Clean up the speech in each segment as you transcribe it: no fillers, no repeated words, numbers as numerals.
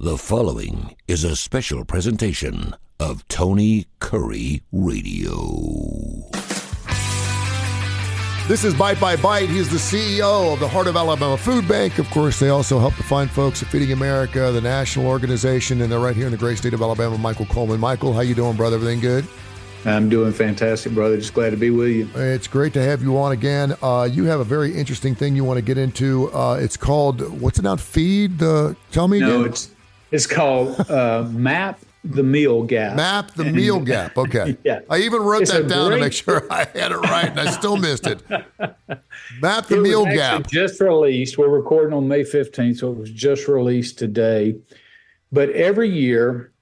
The following is a special presentation of Tony Kurre Radio. This is Bite by Bite. He's the CEO of the Heart of Alabama Food Bank. Of course, they also help to find folks at Feeding America, the national organization, and they're right here in the great state of Alabama. Michael Coleman. Michael, how you doing, brother? Everything good? I'm doing fantastic, brother. Just glad to be with you. It's great to have you on again. You have a very interesting thing you want to get into. It's called, what's it now? Tell me again. No, it's called Map the Meal Gap. Map the Meal Gap. Okay. Yeah. I even wrote that down to make sure I had it right, and I still missed it. Map the Meal Gap. Just released. We're recording on May 15th, so it was just released today. But every year,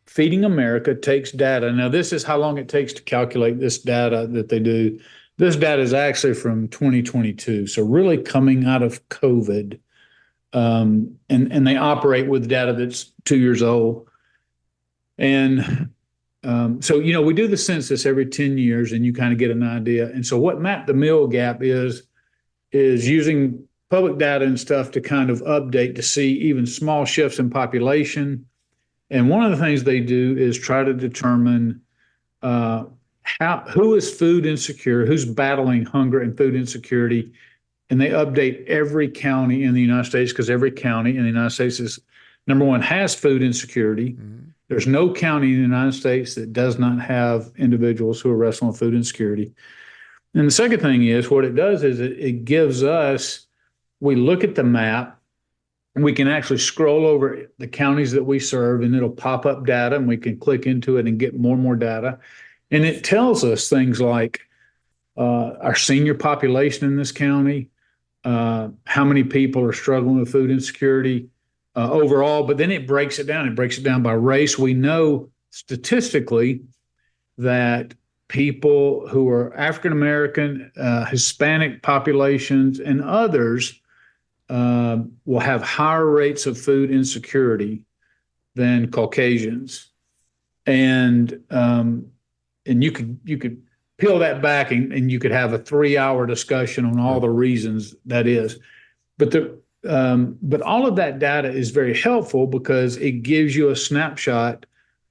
Feeding America takes data. Now, this is how long it takes to calculate this data that they do. This data is actually from 2022, so really coming out of COVID. And they operate with data that's 2 years old. And so, we do the census every 10 years, and you kind of get an idea. And so what Map the Meal Gap is using public data and stuff to kind of update to see even small shifts in population. And one of the things they do is try to determine who is food insecure, who's battling hunger and food insecurity. And they update every county in the United States, because every county in the United States is, number one, has food insecurity. Mm-hmm. There's no county in the United States that does not have individuals who are wrestling with food insecurity. And the second thing is, what it does is it gives us, we look at the map, and we can actually scroll over the counties that we serve, and it'll pop up data, and we can click into it and get more and more data. And it tells us things like our senior population in this county, how many people are struggling with food insecurity overall, but then it breaks it down. It breaks it down by race. We know statistically that people who are African-American, Hispanic populations, and others will have higher rates of food insecurity than Caucasians. And you could peel that back and you could have a 3-hour discussion on all the reasons that is. But all of that data is very helpful because it gives you a snapshot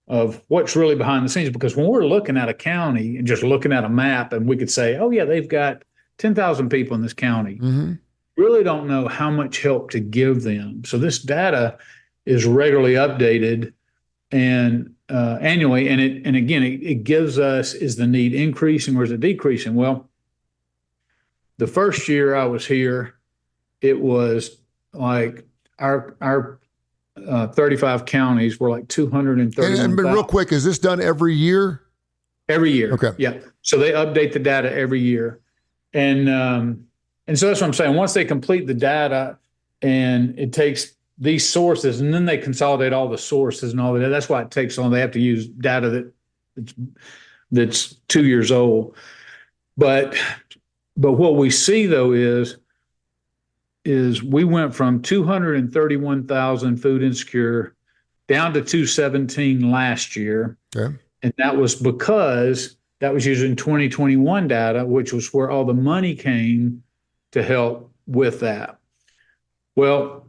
of what's really behind the scenes. Because when we're looking at a county and just looking at a map, and we could say, oh yeah, they've got 10,000 people in this county. Mm-hmm. Really don't know how much help to give them. So this data is regularly updated and annually, and it gives us, is the need increasing or is it decreasing? Well, the first year I was here, it was like our 35 counties were like 230. But real quick, is this done every year? Every year. Okay. Yeah. So they update the data every year, and so that's what I'm saying. Once they complete the data, and it takes these sources, and then they consolidate all the sources and all that. That's why it takes on. They have to use data that's 2 years old. But what we see though is we went from 231,000 food insecure down to 217 last year. Okay. And that was because that was using 2021 data, which was where all the money came to help with that. Well,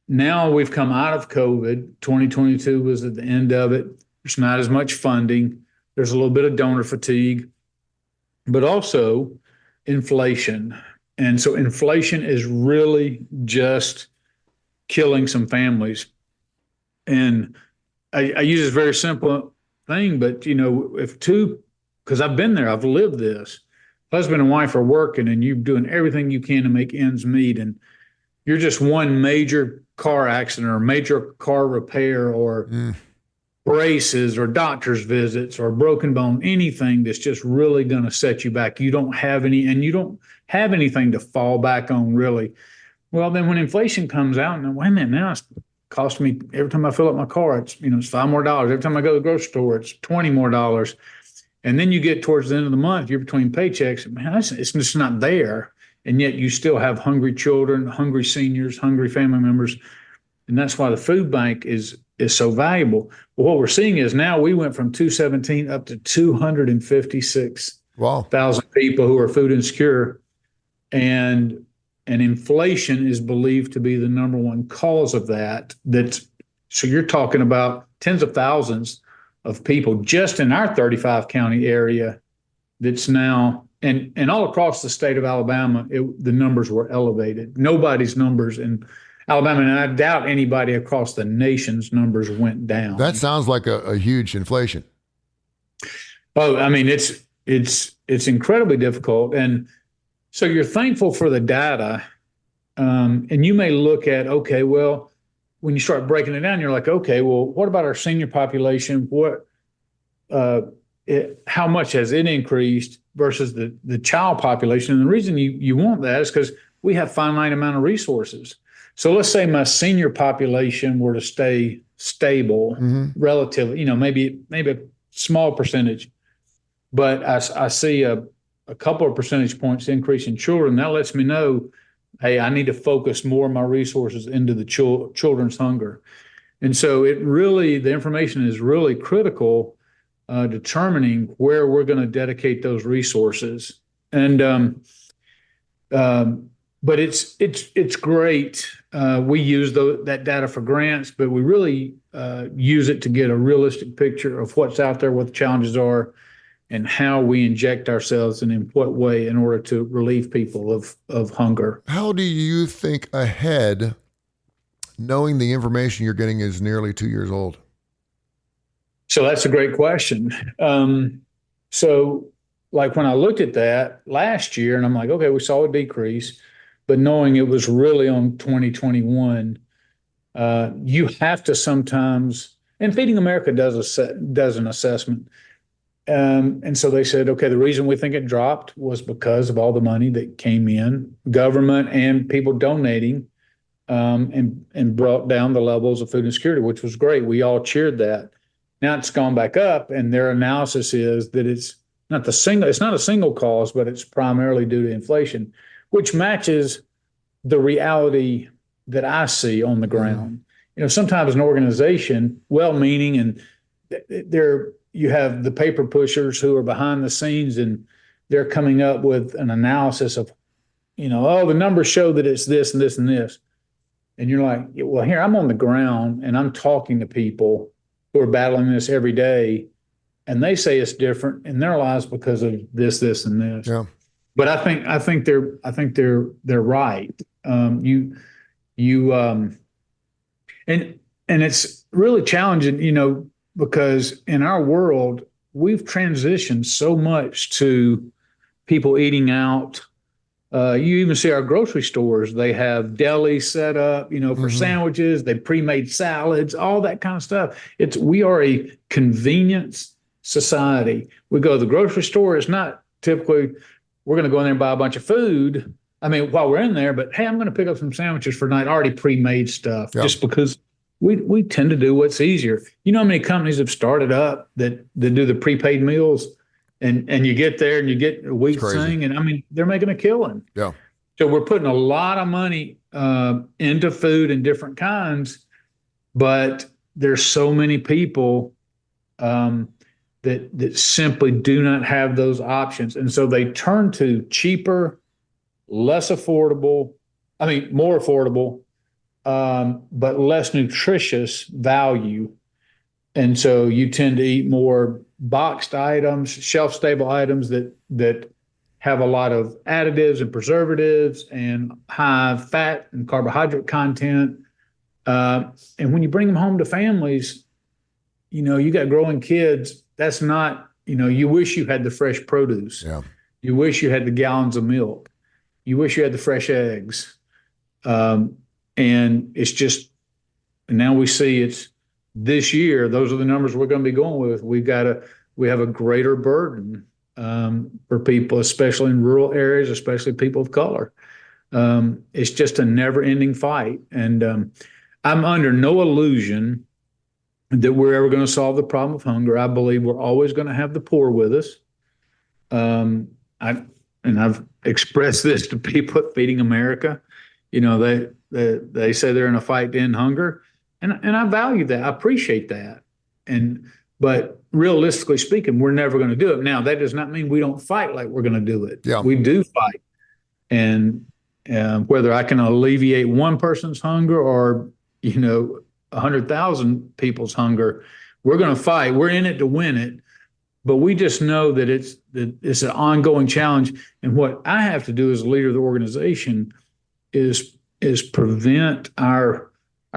now we've come out of COVID. 2022 was at the end of it. There's not as much funding. There's a little bit of donor fatigue, but also inflation. And so inflation is really just killing some families. And I use this very simple thing, but because I've been there, I've lived this. Husband and wife are working, and you're doing everything you can to make ends meet, and you're just one major car accident or major car repair or braces or doctor's visits or broken bone, anything that's just really going to set you back. You don't have anything to fall back on, really. Well, then when inflation comes out, and wait a minute, now it's costing me, every time I fill up my car, it's $5 more. Every time I go to the grocery store, it's $20 more. And then you get towards the end of the month, you're between paychecks, man, it's just not there. And yet you still have hungry children, hungry seniors, hungry family members. And that's why the food bank is so valuable. But what we're seeing is now we went from 217 up to 256,000 people who are food insecure. And and inflation is believed to be the number one cause of that. So you're talking about tens of thousands of people just in our 35 county area that's now, and all across the state of Alabama, the numbers were elevated. Nobody's numbers in Alabama, and I doubt anybody across the nation's numbers went down. That sounds like a huge inflation. Oh, I mean, it's incredibly difficult. And so you're thankful for the data. And you may look at, okay, well, when you start breaking it down, you're like, okay, well, what about our senior population? How much has it increased versus the child population? And the reason you want that is because we have finite amount of resources. So let's say my senior population were to stay stable, relatively, maybe a small percentage, but I see a couple of percentage points increase in children. That lets me know, hey, I need to focus more of my resources into the children's hunger. And so the information is really critical, determining where we're going to dedicate those resources. And but it's great. We use that data for grants, but we really use it to get a realistic picture of what's out there, what the challenges are, and how we inject ourselves and in what way in order to relieve people of hunger. How do you think ahead, knowing the information you're getting is nearly 2 years old? So that's a great question. So like when I looked at that last year and I'm like, okay, we saw a decrease, but knowing it was really on 2021, you have to sometimes, and Feeding America does an assessment. And so they said, okay, the reason we think it dropped was because of all the money that came in, government and people donating, and brought down the levels of food insecurity, which was great. We all cheered that. Now it's gone back up, and their analysis is that it's not a single cause, but it's primarily due to inflation, which matches the reality that I see on the ground. Sometimes an organization, well-meaning, and you have the paper pushers who are behind the scenes, and they're coming up with an analysis of, the numbers show that it's this and this and this. And you're like, well, here, I'm on the ground and I'm talking to people who are battling this every day, and they say it's different in their lives because of this, and this. Yeah. But I think they're right. And it's really challenging, because in our world, we've transitioned so much to people eating out. You even see our grocery stores, they have delis set up, for sandwiches, they pre-made salads, all that kind of stuff. We are a convenience society. We go to the grocery store, it's not typically, we're going to go in there and buy a bunch of food. I mean, while we're in there, but hey, I'm going to pick up some sandwiches for tonight, already pre-made stuff, just because we tend to do what's easier. You know how many companies have started up that do the prepaid meals? And you get there and you get a wheat thing, and I mean, they're making a killing. Yeah. So we're putting a lot of money into food and different kinds, but there's so many people that simply do not have those options. And so they turn to cheaper, more affordable, but less nutritious value. And so you tend to eat more boxed items, shelf-stable items that have a lot of additives and preservatives and high fat and carbohydrate content. And when you bring them home to families, you got growing kids. That's not, you wish you had the fresh produce. Yeah. You wish you had the gallons of milk. You wish you had the fresh eggs. And it's just, and now we see it's, this year, those are the numbers we're going to be going with. We have a greater burden for people, especially in rural areas, especially people of color. It's just a never-ending fight, and I'm under no illusion that we're ever going to solve the problem of hunger. I believe we're always going to have the poor with us. I've expressed this to people at Feeding America. They say they're in a fight to end hunger. And I value that. I appreciate that. But realistically speaking, we're never going to do it. Now, that does not mean we don't fight like we're going to do it. Yeah. We do fight. And whether I can alleviate one person's hunger or 100,000 people's hunger. We're going to fight. We're in it to win it. But we just know that it's an ongoing challenge. And what I have to do as a leader of the organization is prevent our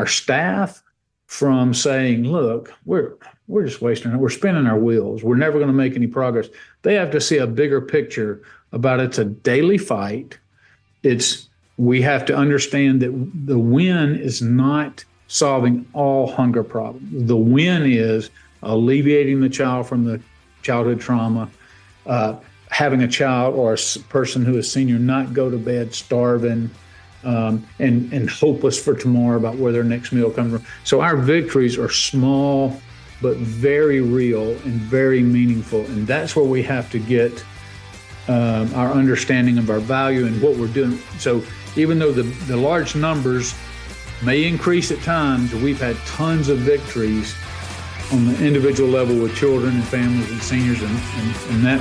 staff from saying, look, we're just wasting it. We're spinning our wheels. We're never going to make any progress. They have to see a bigger picture about it's a daily fight. We have to understand that the win is not solving all hunger problems. The win is alleviating the child from the childhood trauma, having a child or a person who is senior not go to bed starving and hopeless for tomorrow about where their next meal comes from. So our victories are small, but very real and very meaningful. And that's where we have to get our understanding of our value and what we're doing. So even though the large numbers may increase at times, we've had tons of victories on the individual level with children and families and seniors, and that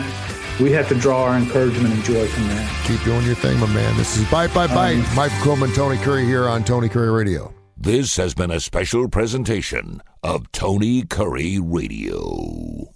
we have to draw our encouragement and joy from that. Keep doing your thing, my man. This is Bite by Bite. Michael Coleman, Tony Kurre here on Tony Kurre Radio. This has been a special presentation of Tony Kurre Radio.